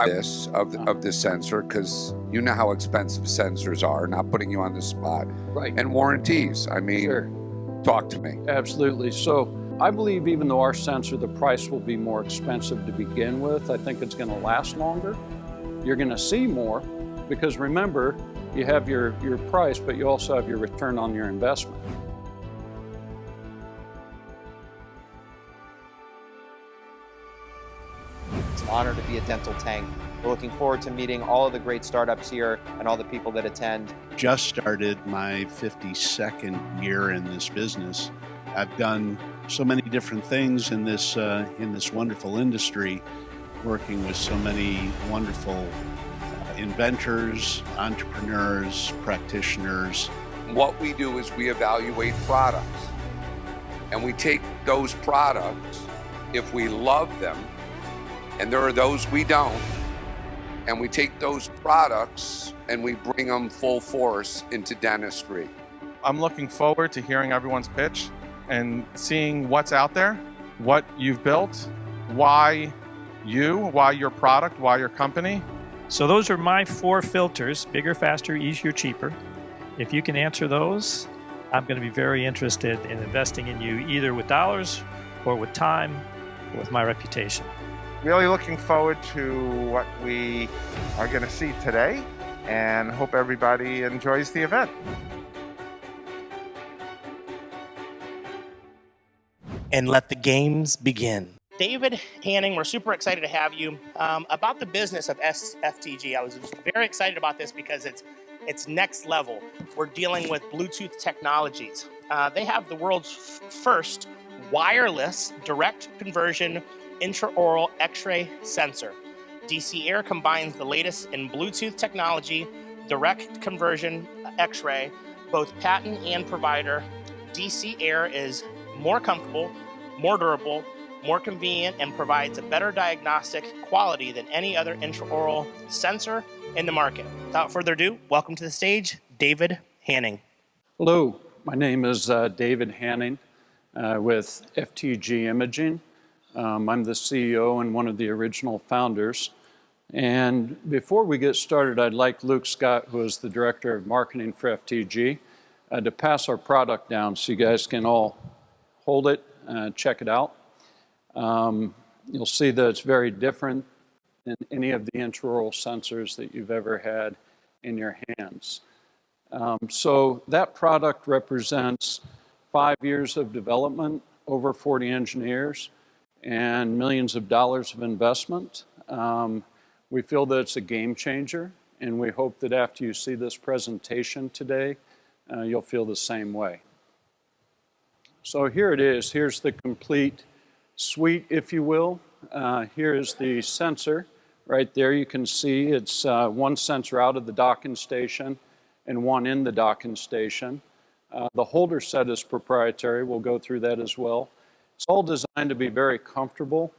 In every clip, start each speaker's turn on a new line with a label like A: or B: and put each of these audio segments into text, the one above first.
A: This of the sensor, because you know how expensive sensors are, not putting you on the spot.
B: Right.
A: And warranties. I mean,
B: Sure.
A: Talk to me.
B: Absolutely. So I believe even though our sensor, the price will be more expensive to begin with, I think it's going to last longer. You're going to see more because remember, you have your price, but you also have your return on your investment.
C: It's an honor to be a dental tank. We're looking forward to meeting all of the great startups here and all the people that attend.
D: Just started my 52nd year in this business. I've done so many different things in this wonderful industry, working with so many wonderful inventors, entrepreneurs, practitioners.
A: What we do is we evaluate products, and we take those products, if we love them, and there are those we don't, and we take those products and we bring them full force into dentistry.
E: I'm looking forward to hearing everyone's pitch and seeing what's out there, what you've built, why your product, why your company.
F: So those are my 4 filters: bigger, faster, easier, cheaper. If you can answer those, I'm going to be very interested in investing in you, either with dollars or with time or with my reputation.
G: Really looking forward to what we are going to see today, and hope everybody enjoys the event.
H: And let the games begin.
I: David Hanning, we're super excited to have you. About the business of FTG, I was very excited about this because it's next level. We're dealing with Bluetooth technologies. They have the world's first wireless direct conversion intraoral X-ray sensor. DC Air combines the latest in Bluetooth technology, direct conversion X-ray, both patent and provider. DC Air is more comfortable, more durable, more convenient, and provides a better diagnostic quality than any other intraoral sensor in the market. Without further ado, welcome to the stage, David Hanning.
B: Hello, my name is David Hanning with FTG Imaging. I'm the CEO and one of the original founders. And before we get started, I'd like Luke Scott, who is the Director of Marketing for FTG, to pass our product down so you guys can all hold it, check it out. You'll see that it's very different than any of the intraoral sensors that you've ever had in your hands. So that product represents 5 years of development, over 40 engineers, and millions of dollars of investment. We feel that it's a game changer, and we hope that after you see this presentation today, you'll feel the same way. So here it is. Here's the complete suite, if you will. Here is the sensor. Right there you can see it's one sensor out of the docking station and one in the docking station. The holder set is proprietary. We'll go through that as well. It's all designed to be very comfortable.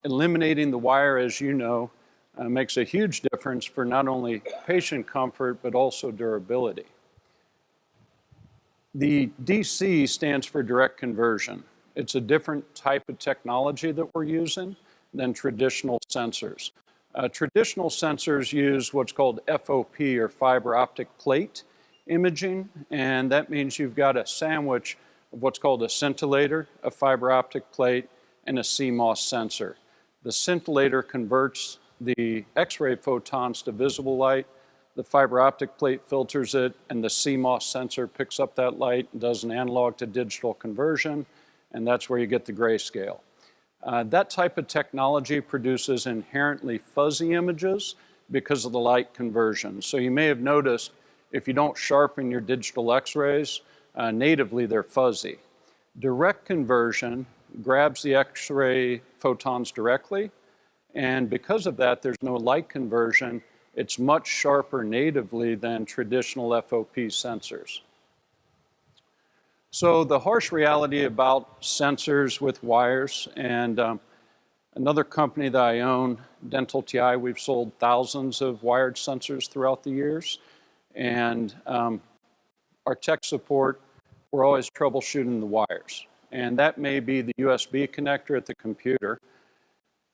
B: Eliminating the wire, as you know, makes a huge difference for not only patient comfort, but also durability. The DC stands for direct conversion. It's a different type of technology that we're using than traditional sensors. Traditional sensors use what's called FOP, or fiber optic plate imaging, and that means you've got a sandwich of what's called a scintillator, a fiber optic plate, and a CMOS sensor. The scintillator converts the X-ray photons to visible light, the fiber optic plate filters it, and the CMOS sensor picks up that light and does an analog to digital conversion, and that's where you get the grayscale. That type of technology produces inherently fuzzy images because of the light conversion. So you may have noticed if you don't sharpen your digital X-rays, natively they're fuzzy. Direct conversion grabs the X-ray photons directly, and because of that, there's no light conversion. It's much sharper natively than traditional FOP sensors. So the harsh reality about sensors with wires, and another company that I own, Dental TI, we've sold thousands of wired sensors throughout the years. And our tech support, we're always troubleshooting the wires. And that may be the USB connector at the computer.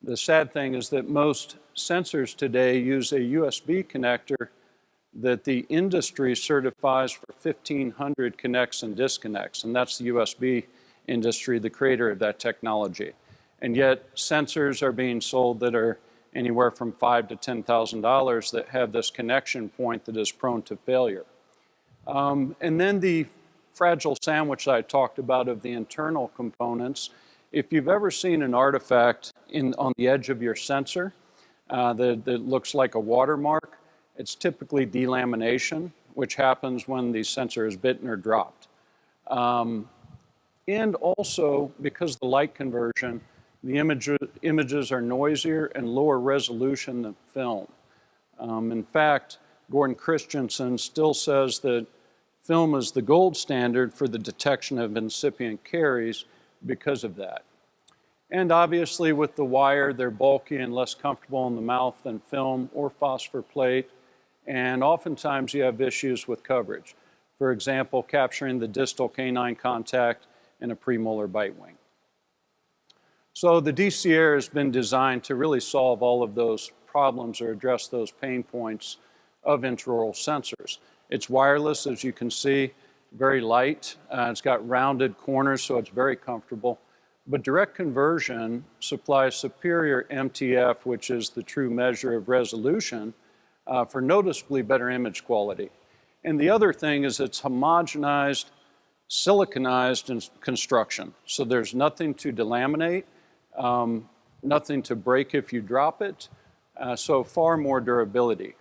B: The sad thing is that most sensors today use a USB connector that the industry certifies for 1,500 connects and disconnects, and that's the USB industry, the creator of that technology. And yet sensors are being sold that are anywhere from $5,000 to $10,000 that have this connection point that is prone to failure. And then the fragile sandwich I talked about of the internal components. If you've ever seen an artifact on the edge of your sensor that looks like a watermark, it's typically delamination, which happens when the sensor is bitten or dropped. And also, because of the light conversion, the images are noisier and lower resolution than film. In fact, Gordon Christensen still says that film is the gold standard for the detection of incipient caries because of that. And obviously with the wire, they're bulky and less comfortable in the mouth than film or phosphor plate. And oftentimes you have issues with coverage. For example, capturing the distal canine contact in a premolar bite wing. So the DC Air has been designed to really solve all of those problems or address those pain points of intraoral sensors. It's wireless, as you can see, very light. It's got rounded corners, so it's very comfortable. But direct conversion supplies superior MTF, which is the true measure of resolution, for noticeably better image quality. And the other thing is it's homogenized, siliconized in construction. So there's nothing to delaminate, nothing to break if you drop it, so far more durability.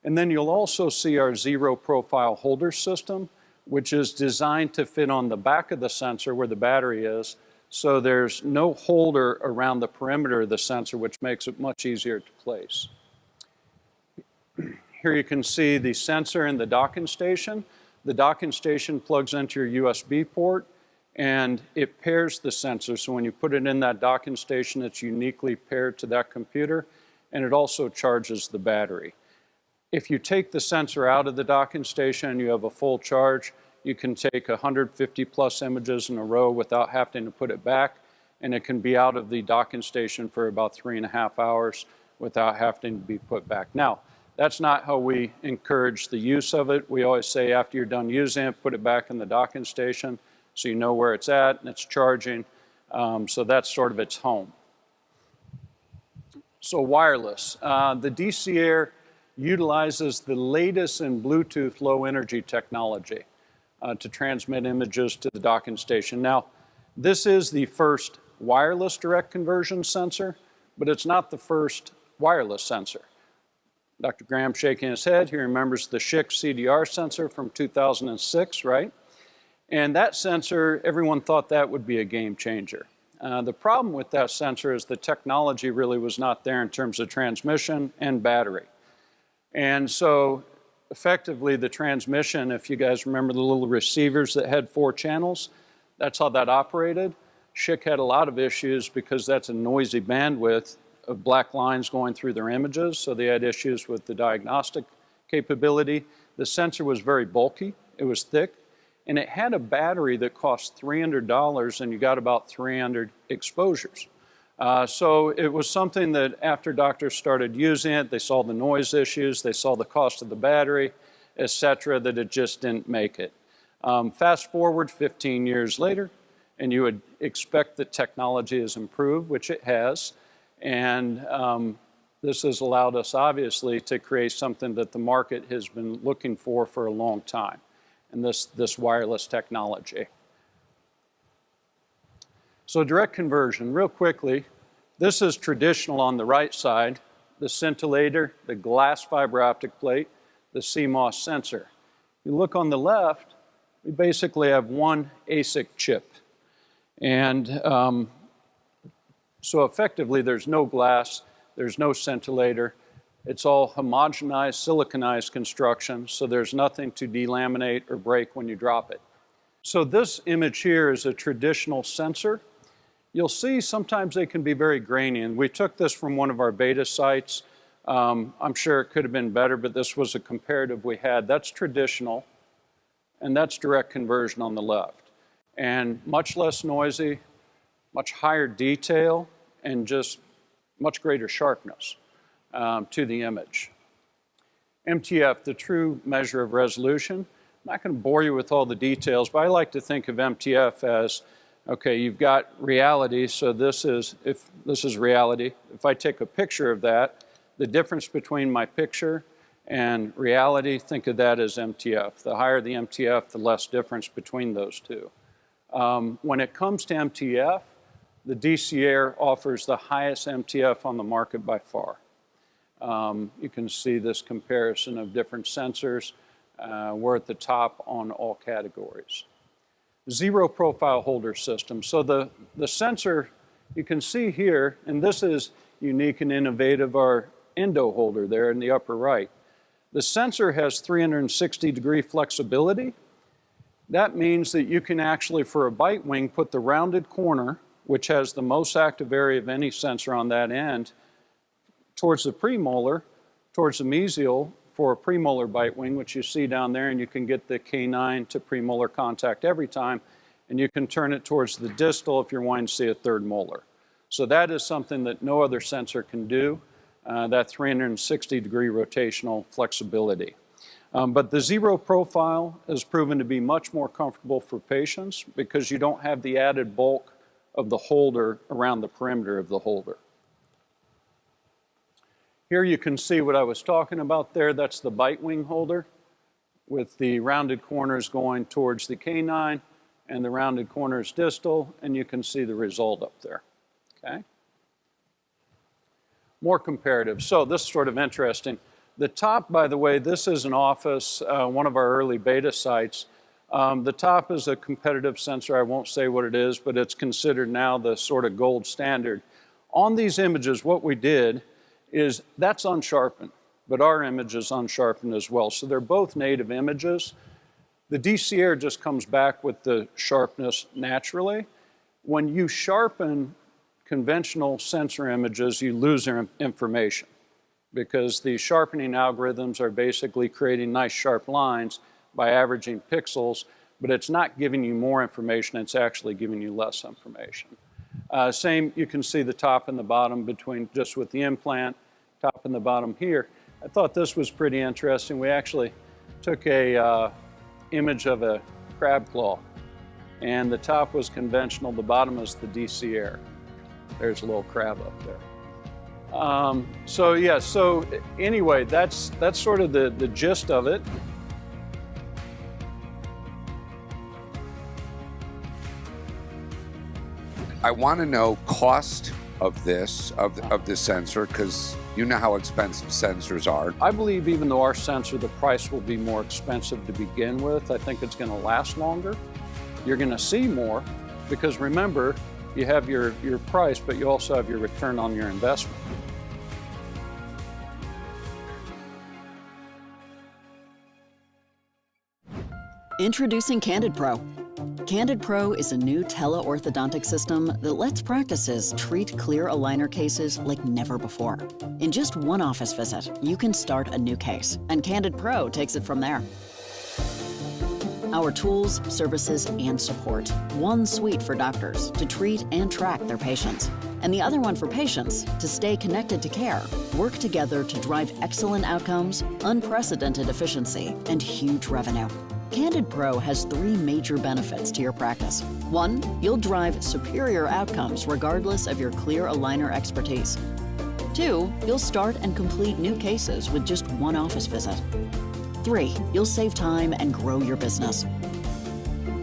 B: And then you'll also see our zero profile holder system, which is designed to fit on the back of the sensor where the battery is. So there's no holder around the perimeter of the sensor, which makes it much easier to place. Here you can see the sensor and the docking station. The docking station plugs into your USB port and it pairs the sensor. So when you put it in that docking station, it's uniquely paired to that computer, and it also charges the battery. If you take the sensor out of the docking station and you have a full charge, you can take 150 plus images in a row without having to put it back, and it can be out of the docking station for about 3.5 hours without having to be put back. Now, that's not how we encourage the use of it. We always say after you're done using it, put it back in the docking station so you know where it's at and it's charging. So that's sort of its home. So wireless. The DC Air utilizes the latest in Bluetooth low energy technology to transmit images to the docking station. Now, this is the first wireless direct conversion sensor, but it's not the first wireless sensor. Dr. Graham shaking his head. He remembers the Schick CDR sensor from 2006, right? And that sensor, everyone thought that would be a game changer. The problem with that sensor is the technology really was not there in terms of transmission and battery. And so effectively the transmission, if you guys remember the little receivers that had 4 channels, that's how that operated. Schick had a lot of issues because that's a noisy bandwidth of black lines going through their images, so they had issues with the diagnostic capability. The sensor was very bulky, it was thick, and it had a battery that cost $300 and you got about 300 exposures. So it was something that after doctors started using it, they saw the noise issues, they saw the cost of the battery, etc., that it just didn't make it. Fast forward 15 years later, and you would expect that technology has improved, which it has, and this has allowed us obviously to create something that the market has been looking for a long time, and this wireless technology. So direct conversion, real quickly, this is traditional on the right side, the scintillator, the glass fiber optic plate, the CMOS sensor. You look on the left, we basically have one ASIC chip. And so effectively there's no glass, there's no scintillator, it's all homogenized, siliconized construction, so there's nothing to delaminate or break when you drop it. So this image here is a traditional sensor. You'll see sometimes they can be very grainy, and we took this from one of our beta sites. I'm sure it could have been better, but this was a comparative we had. That's traditional, and that's direct conversion on the left. And much less noisy, much higher detail, and just much greater sharpness to the image. MTF, the true measure of resolution. I'm not going to bore you with all the details, but I like to think of MTF as, okay, you've got reality, so this is reality. If I take a picture of that, the difference between my picture and reality, think of that as MTF. The higher the MTF, the less difference between those two. When it comes to MTF, the DC Air offers the highest MTF on the market by far. You can see this comparison of different sensors. We're at the top on all categories. Zero profile holder system. So the sensor, you can see here, and this is unique and innovative, our endo holder there in the upper right. The sensor has 360-degree flexibility. That means that you can actually, for a bite wing, put the rounded corner, which has the most active area of any sensor on that end, towards the premolar, towards the mesial for a premolar bite wing, which you see down there, and you can get the canine to premolar contact every time, and you can turn it towards the distal if you're wanting to see a third molar. So that is something that no other sensor can do, that 360-degree rotational flexibility. But the zero profile has proven to be much more comfortable for patients because you don't have the added bulk of the holder around the perimeter of the holder. Here you can see what I was talking about there. That's the bite wing holder with the rounded corners going towards the canine and the rounded corners distal, and you can see the result up there, okay? More comparative. So this is sort of interesting. The top, by the way, this is an office, one of our early beta sites. The top is a competitive sensor. I won't say what it is, but it's considered now the sort of gold standard. On these images, what we did is that's unsharpened, but our image is unsharpened as well. So they're both native images. The DC Air just comes back with the sharpness naturally. When you sharpen conventional sensor images, you lose their information because the sharpening algorithms are basically creating nice sharp lines by averaging pixels, but it's not giving you more information, it's actually giving you less information. Same, you can see the top and the bottom between just with the implant, top and the bottom here. I thought this was pretty interesting. We actually took a image of a crab claw, and the top was conventional, the bottom is the DC Air. There's a little crab up there. So yeah, so anyway, that's sort of the gist of it.
A: I want to know cost of this, of the sensor, because you know how expensive sensors are.
B: I believe even though our sensor, the price will be more expensive to begin with, I think it's going to last longer. You're going to see more because remember, you have your price, but you also have your return on your investment.
J: Introducing Candid Pro. Candid Pro is a new teleorthodontic system that lets practices treat clear aligner cases like never before. In just one office visit, you can start a new case, and Candid Pro takes it from there. Our tools, services, and support. One suite for doctors to treat and track their patients, and the other one for patients to stay connected to care, work together to drive excellent outcomes, unprecedented efficiency, and huge revenue. Candid Pro has 3 major benefits to your practice. 1, you'll drive superior outcomes regardless of your clear aligner expertise. 2, you'll start and complete new cases with just one office visit. 3, you'll save time and grow your business.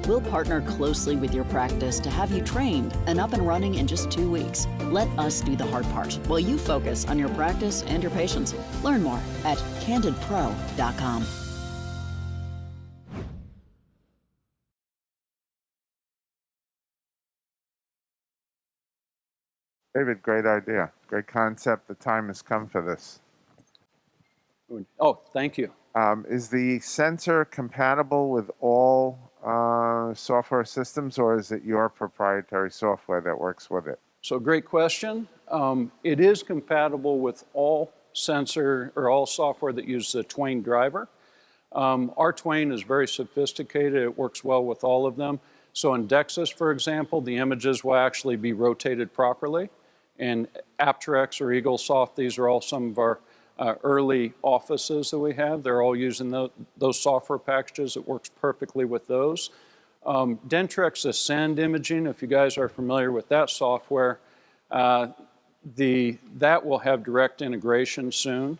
J: We'll partner closely with your practice to have you trained and up and running in just 2 weeks. Let us do the hard part while you focus on your practice and your patients. Learn more at candidpro.com.
G: David, great idea. Great concept. The time has come for this.
B: Oh, thank you.
G: Is the sensor compatible with all software systems, or is it your proprietary software that works with it?
B: So great question. It is compatible with all sensor or all software that uses a Twain driver. Our Twain is very sophisticated. It works well with all of them. So in DEXIS, for example, the images will actually be rotated properly. And Apterex or EagleSoft, these are all some of our early offices that we have. They're all using those software packages. It works perfectly with those. Dentrex Ascend Imaging, if you guys are familiar with that software, that will have direct integration soon,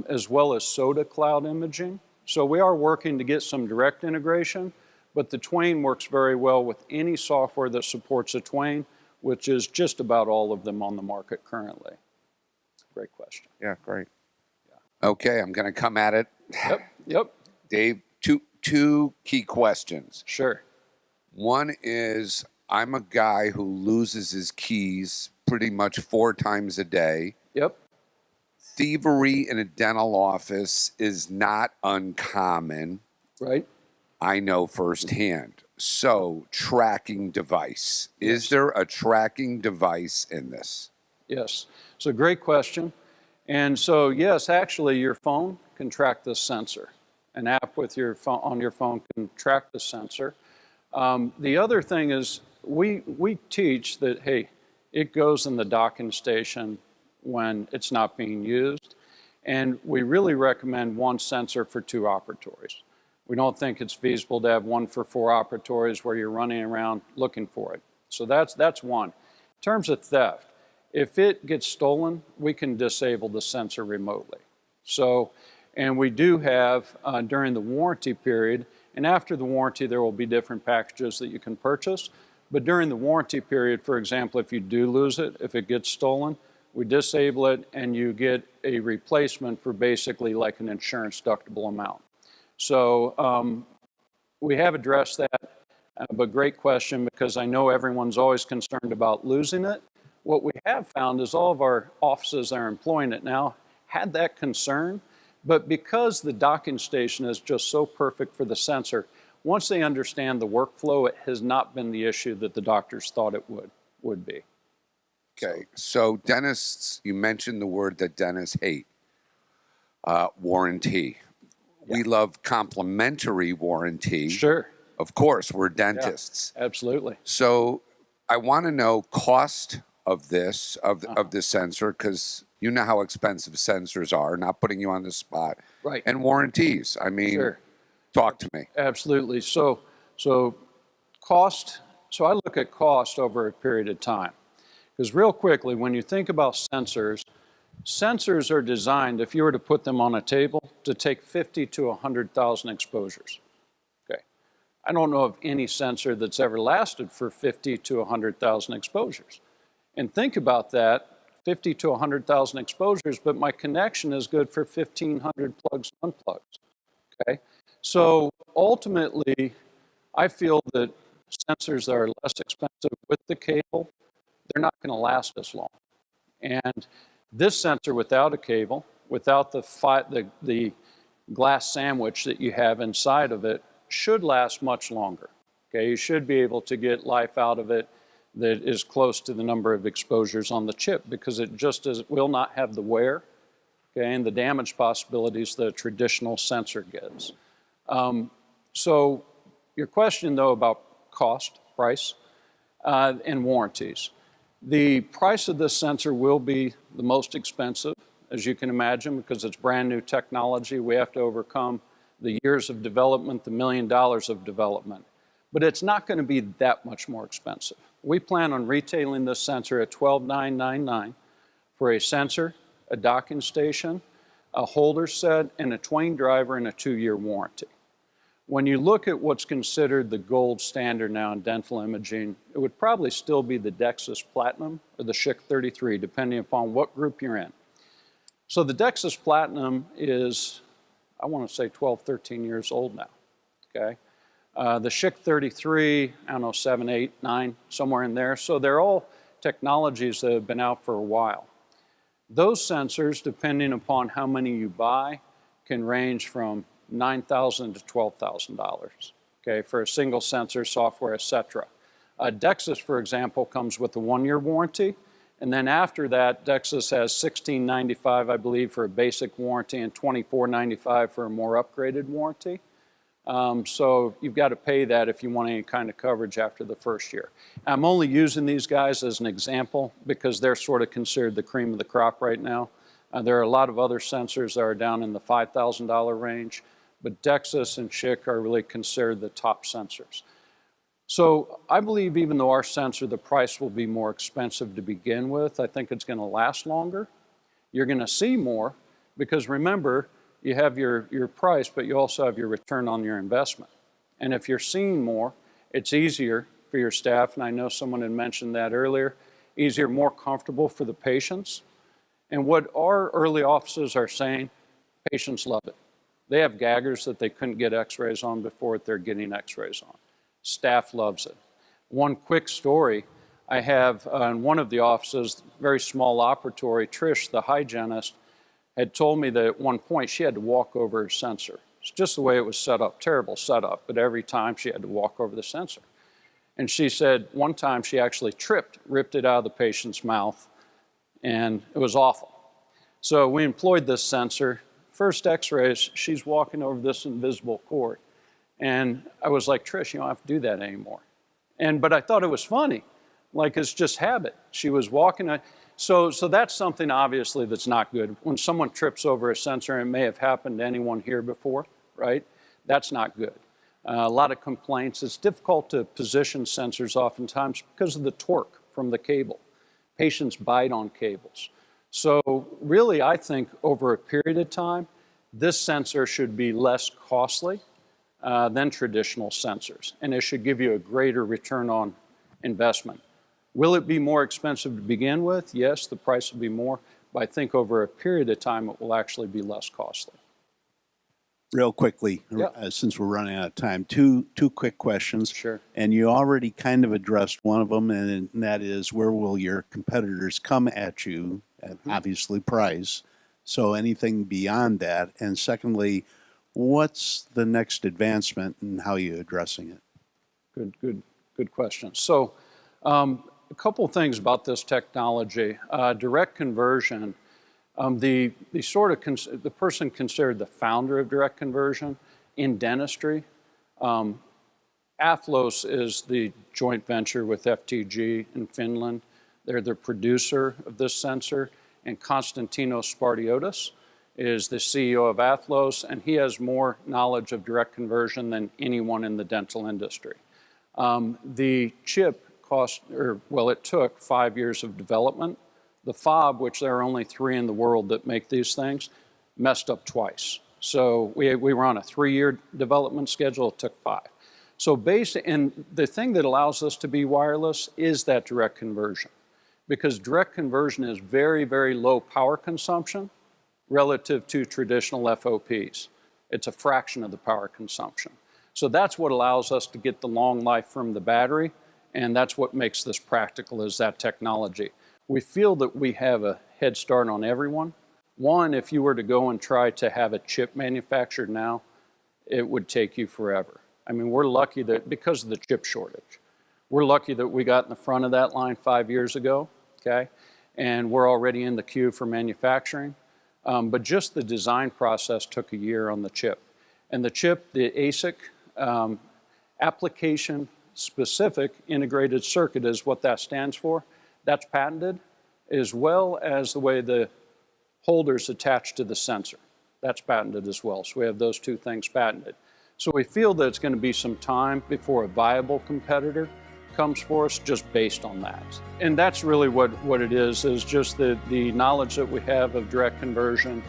B: as well as Soda Cloud Imaging. So we are working to get some direct integration, but the Twain works very well with any software that supports a Twain, which is just about all of them on the market currently. Great question.
G: Yeah, great.
A: Okay, I'm going to come at it.
B: Yep.
A: Dave, two key questions.
B: Sure.
A: One is, I'm a guy who loses his keys pretty much 4 times a day.
B: Yep.
A: Thievery in a dental office is not uncommon.
B: Right.
A: I know firsthand. So, tracking device. Is there a tracking device in this?
B: Yes. So great question. And so, yes, actually, your phone can track this sensor. An app with your phone on your phone can track the sensor. The other thing is we teach that, hey, it goes in the docking station when it's not being used. And we really recommend 1 sensor for 2 operatories. We don't think it's feasible to have 1 for 4 operatories where you're running around looking for it. So that's one. In terms of theft, if it gets stolen, we can disable the sensor remotely. So, and we do have during the warranty period, and after the warranty, there will be different packages that you can purchase. But during the warranty period, for example, if you do lose it, if it gets stolen, we disable it and you get a replacement for basically like an insurance deductible amount. So we have addressed that, but great question, because I know everyone's always concerned about losing it. What we have found is all of our offices that are employing it now had that concern, but because the docking station is just so perfect for the sensor, once they understand the workflow, it has not been the issue that the doctors thought it would be.
A: Okay, so dentists, you mentioned the word that dentists hate, warranty. Yeah. We love complimentary warranty.
B: Sure.
A: Of course, we're dentists.
B: Yeah, absolutely.
A: So I want to know cost of this, of the sensor, because you know how expensive sensors are, not putting you on the spot.
B: Right.
A: And warranties. I mean,
B: sure.
A: Talk to me.
B: Absolutely. So cost, so I look at cost over a period of time. Because real quickly, when you think about sensors, sensors are designed, if you were to put them on a table, to take 50 to 100,000 exposures. Okay. I don't know of any sensor that's ever lasted for 50 to 100,000 exposures. And think about that, 50 to 100,000 exposures, but my connection is good for 1,500 plugs and unplugs. Okay. So ultimately, I feel that sensors that are less expensive with the cable, they're not going to last as long. And this sensor without a cable, without the glass sandwich that you have inside of it, should last much longer. Okay, you should be able to get life out of it that is close to the number of exposures on the chip, because it just will not have the wear, okay, and the damage possibilities that a traditional sensor gets. So your question, though, about cost, price, and warranties. The price of this sensor will be the most expensive, as you can imagine, because it's brand new technology. We have to overcome the years of development, the $1 million of development. But it's not going to be that much more expensive. We plan on retailing this sensor at $12,999 for a sensor, a docking station, a holder set, and a Twain driver, and a 2-year warranty. When you look at what's considered the gold standard now in dental imaging, it would probably still be the Dexis Platinum or the Schick 33, depending upon what group you're in. So the Dexis Platinum is, I want to say 12, 13 years old now, okay? The Schick 33, I don't know, 7, 8, 9, somewhere in there. So they're all technologies that have been out for a while. Those sensors, depending upon how many you buy, can range from $9,000 to $12,000, okay, for a single sensor, software, etc. Dexis, for example, comes with a 1-year warranty, and then after that, Dexis has $16.95, I believe, for a basic warranty and $24.95 for a more upgraded warranty. So you've got to pay that if you want any kind of coverage after the first year. I'm only using these guys as an example because they're sort of considered the cream of the crop right now. There are a lot of other sensors that are down in the $5,000 range, but DEXIS and CHIC are really considered the top sensors. So I believe even though our sensor, the price will be more expensive to begin with, I think it's going to last longer. You're going to see more because remember, you have your price, but you also have your return on your investment. And if you're seeing more, it's easier for your staff, and I know someone had mentioned that earlier, easier, more comfortable for the patients. And what our early offices are saying, patients love it. They have gaggers that they couldn't get x-rays on before they're getting x-rays on. Staff loves it. One quick story, I have in one of the offices, very small operatory, Trish, the hygienist, had told me that at one point she had to walk over her sensor. It's just the way it was set up, terrible setup, but every time she had to walk over the sensor. And she said one time she actually tripped, ripped it out of the patient's mouth, and it was awful. So we employed this sensor. First x-rays, she's walking over this invisible cord. And I was like, Trish, you don't have to do that anymore. But I thought it was funny, like it's just habit. She was walking. So that's something obviously that's not good. When someone trips over a sensor, and it may have happened to anyone here before, right? That's not good. A lot of complaints. It's difficult to position sensors oftentimes because of the torque from the cable. Patients bite on cables. So really, I think over a period of time, this sensor should be less costly than traditional sensors, and it should give you a greater return on investment. Will it be more expensive to begin with? Yes, the price will be more, but I think over a period of time it will actually be less costly.
D: Real quickly,
B: Yeah.
D: Since we're running out of time, two quick questions.
B: Sure.
D: And you already kind of addressed one of them, and that is where will your competitors come at you, at obviously price. So anything beyond that? And secondly, what's the next advancement and how are you addressing it?
B: Good question. So a couple of things about this technology. Direct conversion, the person considered the founder of direct conversion in dentistry. Athlos is the joint venture with FTG in Finland. They're the producer of this sensor, and Konstantinos Spartiotis is the CEO of Athlos, and he has more knowledge of direct conversion than anyone in the dental industry. The chip it took 5 years of development. The fob, which there are only 3 in the world that make these things, messed up twice. So we were on a 3-year development schedule, it took 5. So and the thing that allows us to be wireless is that direct conversion, because direct conversion is very, very low power consumption relative to traditional FOPs. It's a fraction of the power consumption. So that's what allows us to get the long life from the battery, and that's what makes this practical, is that technology. We feel that we have a head start on everyone. One, if you were to go and try to have a chip manufactured now, it would take you forever. I mean, we're lucky that, because of the chip shortage, we're lucky that we got in the front of that line 5 years ago, okay? And we're already in the queue for manufacturing. But just the design process took a year on the chip. And the chip, the ASIC, application-specific integrated circuit is what that stands for. That's patented, as well as the way the holders attach to the sensor. That's patented as well. So we have those 2 things patented. So we feel that it's going to be some time before a viable competitor comes for us, just based on that. And that's really what it is just the knowledge that we have of direct conversion,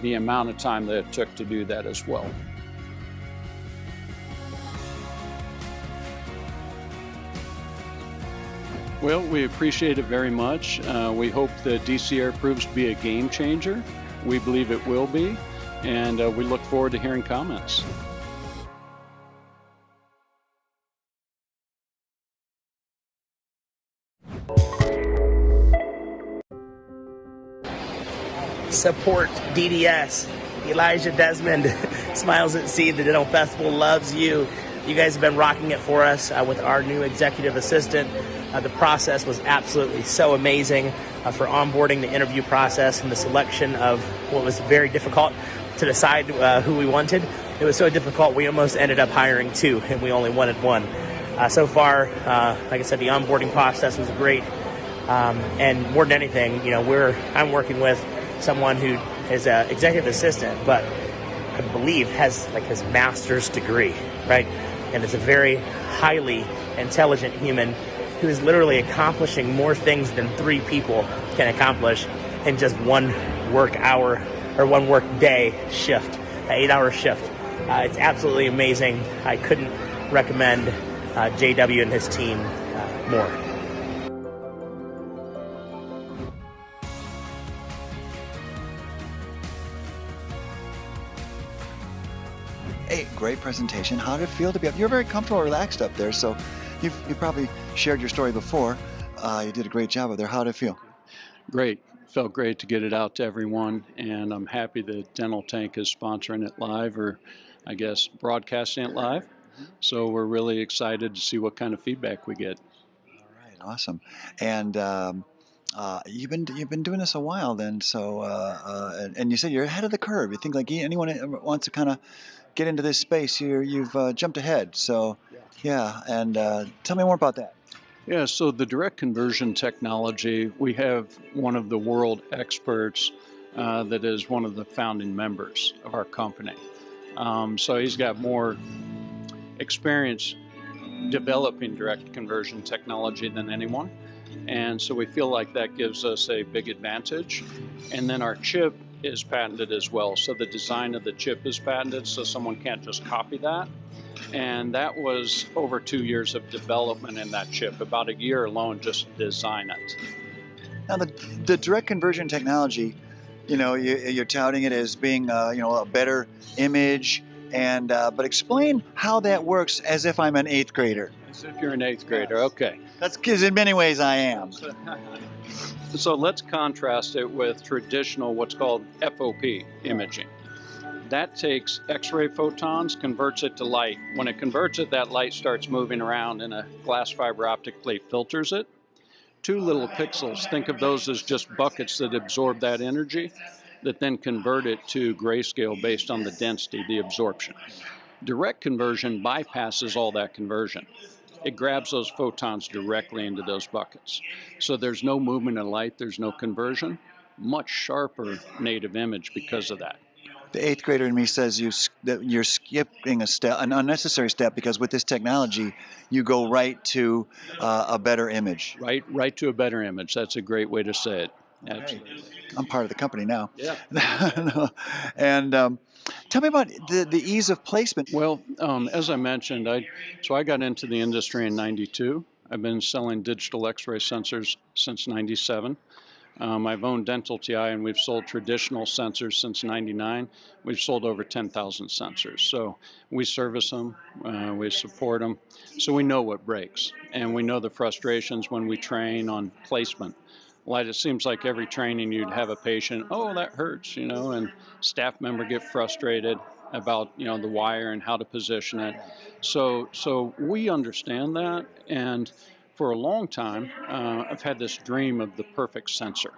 B: the amount of time that it took to do that as well. Well, we appreciate it very much. We hope that DC Air proves to be a game changer. We believe it will be, and we look forward to hearing comments.
I: Support DDS. Elijah Desmond, Smiles at Sea, the Dental Festival loves you. You guys have been rocking it for us with our new executive assistant. The process was absolutely so amazing for onboarding, the interview process, and the selection of what was very difficult to decide who we wanted. it was so difficult we almost ended up hiring 2 and we only wanted 1. So far, like I said, the onboarding process was great. And more than anything, I'm working with someone who is an executive assistant, but I believe has his master's degree, right? And is a very highly intelligent human who is literally accomplishing more things than 3 people can accomplish in just 1 work hour or 1 work day shift, an 8-hour shift. It's absolutely amazing. I couldn't recommend JW and his team more.
K: Hey, great presentation. How did it feel to be up? You're very comfortable, relaxed up there, so you've probably shared your story before. You did a great job up there. How did it feel?
B: Great. Felt great to get it out to everyone, and I'm happy that Dental Tank is sponsoring it live, or I guess broadcasting it live. So we're really excited to see what kind of feedback we get.
K: All right, awesome. And you've been doing this a while then, so and you said you're ahead of the curve. You think like anyone wants to kind of get into this space, you've jumped ahead. So yeah, and tell me more about that.
B: Yeah, so the direct conversion technology, we have one of the world experts that is one of the founding members of our company. So he's got more experience developing direct conversion technology than anyone. And so we feel like that gives us a big advantage. And then our chip is patented as well. So the design of the chip is patented, so someone can't just copy that. And that was over 2 years of development in that chip, about a year alone just to design it.
K: Now the direct conversion technology, you're touting it as being a better image, and but explain how that works as if I'm an 8th grader.
B: As if you're an 8th grader, okay.
K: That's because in many ways I am.
B: So let's contrast it with traditional what's called FOP imaging. That takes X-ray photons, converts it to light. When it converts it, that light starts moving around and a glass fiber optic plate filters it. 2 little pixels, think of those as just buckets that absorb that energy, that then convert it to grayscale based on the density, the absorption. Direct conversion bypasses all that conversion. It grabs those photons directly into those buckets. So there's no movement of light, there's no conversion. Much sharper native image because of that.
K: The 8th grader in me says that you're skipping a step, an unnecessary step, because with this technology, you go right to a better image.
B: Right to a better image. That's a great way to say it. Absolutely.
K: Right. I'm part of the company now.
B: Yeah.
K: And tell me about the ease of placement.
B: Well, as I mentioned, I got into the industry in '92. I've been selling digital X-ray sensors since '97. I've owned Dental TI, and we've sold traditional sensors since '99. We've sold over 10,000 sensors. So we service them, we support them, so we know what breaks, and we know the frustrations when we train on placement. Like, it seems like every training you'd have a patient, oh, that hurts, and staff member get frustrated about the wire and how to position it. So we understand that, and for a long time, I've had this dream of the perfect sensor.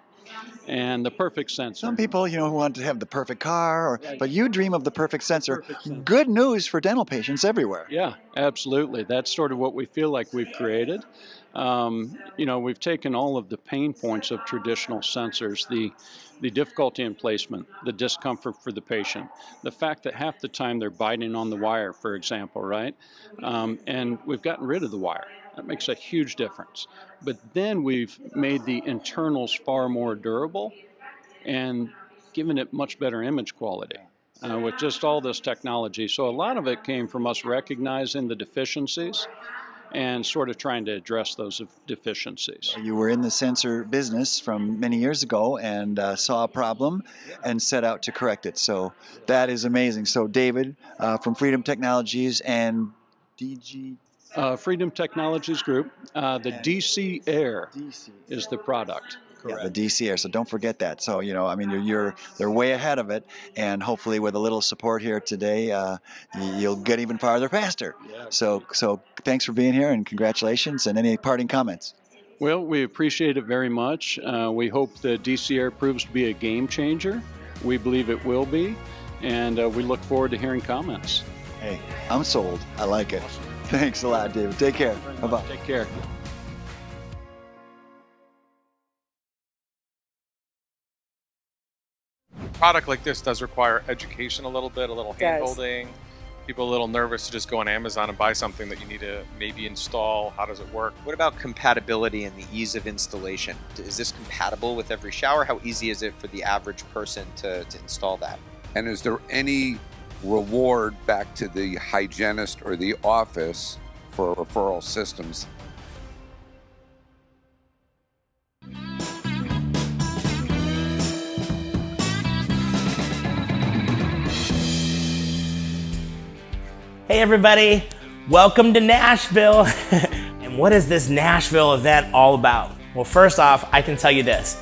B: And the perfect sensor.
K: Some people, who want to have the perfect car, but you dream of the perfect sensor. Good news for dental patients everywhere.
B: Yeah, absolutely. That's sort of what we feel like we've created. We've taken all of the pain points of traditional sensors, the difficulty in placement, the discomfort for the patient, the fact that half the time they're biting on the wire, for example, right? And we've gotten rid of the wire. That makes a huge difference. But then we've made the internals far more durable and given it much better image quality with just all this technology. So a lot of it came from us recognizing the deficiencies and sort of trying to address those deficiencies.
K: You were in the sensor business from many years ago and saw a problem and set out to correct it. So that is amazing. So David from Freedom Technologies and DG...
B: Freedom Technologies Group. The DC Air is the product.
K: Correct. Yeah, the DC Air. So don't forget that. So they're way ahead of it, and hopefully with a little support here today, you'll get even farther faster. Yeah. So thanks for being here, and congratulations. And any parting comments?
B: Well, we appreciate it very much. We hope the DC Air proves to be a game changer. We believe it will be. and we look forward to hearing comments.
K: Hey, I'm sold. I like it. Thanks a lot, David. Take care. Bye-bye.
B: Take care.
E: Product like this does require education a little bit, a little hand-holding. People are a little nervous to just go on Amazon and buy something that you need to maybe install. How does it work?
C: What about compatibility and the ease of installation? Is this compatible with every shower? How easy is it for the average person to install that?
A: And is there any reward back to the hygienist or the office for referral systems?
I: Hey everybody, welcome to Nashville. And what is this Nashville event all about? Well, first off, I can tell you this.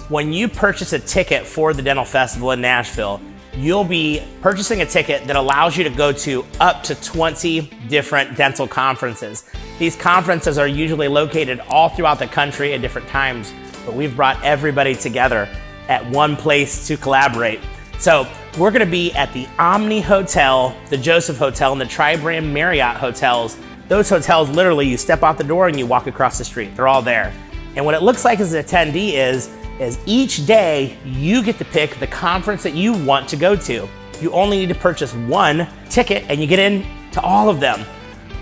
I: When you purchase a ticket for the Dental Festival in Nashville, you'll be purchasing a ticket that allows you to go to up to 20 different dental conferences. These conferences are usually located all throughout the country at different times, but we've brought everybody together at one place to collaborate. So we're gonna be at the Omni Hotel, the Joseph Hotel, and the Tri-Brand Marriott hotels. Those hotels, literally, you step out the door and you walk across the street. They're all there. And what it looks like as an attendee is each day you get to pick the conference that you want to go to. You only need to purchase one ticket and you get in to all of them.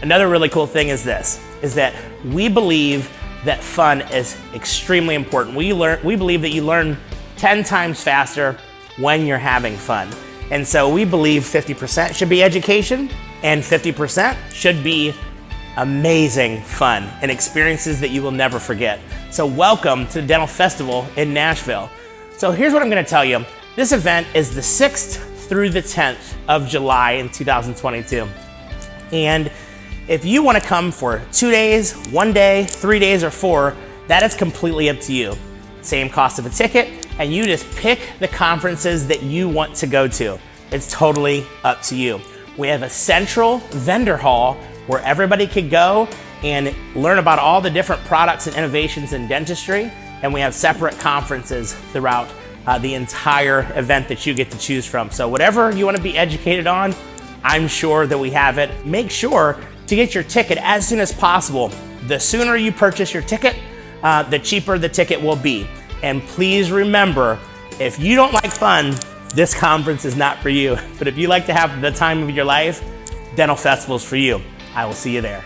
I: Another really cool thing is that we believe that fun is extremely important. We believe that you learn 10 times faster when you're having fun. And so we believe 50% should be education and 50% should be amazing fun and experiences that you will never forget. So welcome to the Dental Festival in Nashville. So here's what I'm gonna tell you. This event is the 6th through the 10th of July in 2022. And if you wanna come for 2 days, 1 day, 3 days, or 4, that is completely up to you. Same cost of a ticket, and you just pick the conferences that you want to go to. It's totally up to you. We have a central vendor hall where everybody could go and learn about all the different products and innovations in dentistry, and we have separate conferences throughout the entire event that you get to choose from. So whatever you want to be educated on, I'm sure that we have it. Make sure to get your ticket as soon as possible. The sooner you purchase your ticket, the cheaper the ticket will be. And please remember, if you don't like fun, this conference is not for you. But if you like to have the time of your life, Dental Festival's for you. I will see you there.